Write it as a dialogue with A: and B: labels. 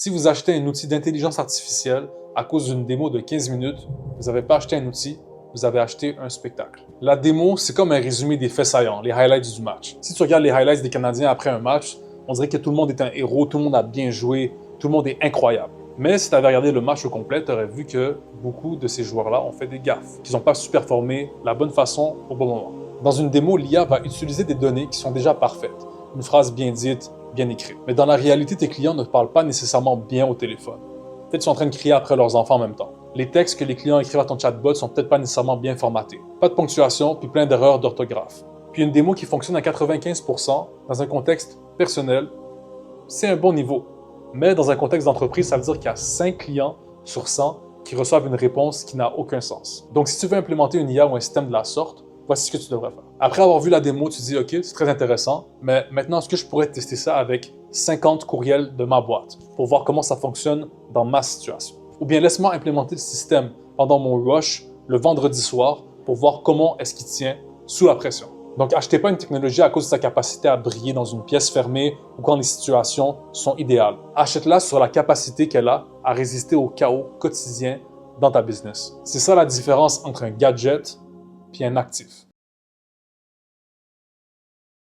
A: Si vous achetez un outil d'intelligence artificielle à cause d'une démo de 15 minutes, vous n'avez pas acheté un outil, vous avez acheté un spectacle. La démo, c'est comme un résumé des faits saillants, les highlights du match. Si tu regardes les highlights des Canadiens après un match, on dirait que tout le monde est un héros, tout le monde a bien joué, tout le monde est incroyable. Mais si tu avais regardé le match au complet, tu aurais vu que beaucoup de ces joueurs-là ont fait des gaffes, qu'ils n'ont pas su performer de la bonne façon au bon moment. Dans une démo, l'IA va utiliser des données qui sont déjà parfaites. Une phrase bien dite, bien écrite. Mais dans la réalité, tes clients ne parlent pas nécessairement bien au téléphone. Peut-être qu'ils sont en train de crier après leurs enfants en même temps. Les textes que les clients écrivent à ton chatbot sont peut-être pas nécessairement bien formatés. Pas de ponctuation, puis plein d'erreurs d'orthographe. Puis une démo qui fonctionne à 95% dans un contexte personnel, c'est un bon niveau. Mais dans un contexte d'entreprise, ça veut dire qu'il y a 5 clients sur 100 qui reçoivent une réponse qui n'a aucun sens. Donc si tu veux implémenter une IA ou un système de la sorte, voici ce que tu devrais faire. Après avoir vu la démo, tu te dis « Ok, c'est très intéressant, mais maintenant, est-ce que je pourrais tester ça avec 50 courriels de ma boîte pour voir comment ça fonctionne dans ma situation? Ou bien laisse-moi implémenter le système pendant mon rush le vendredi soir pour voir comment est-ce qu'il tient sous la pression. » Donc, achetez pas une technologie à cause de sa capacité à briller dans une pièce fermée ou quand les situations sont idéales. Achète-la sur la capacité qu'elle a à résister au chaos quotidien dans ta business. C'est ça la différence entre un gadget et un actif.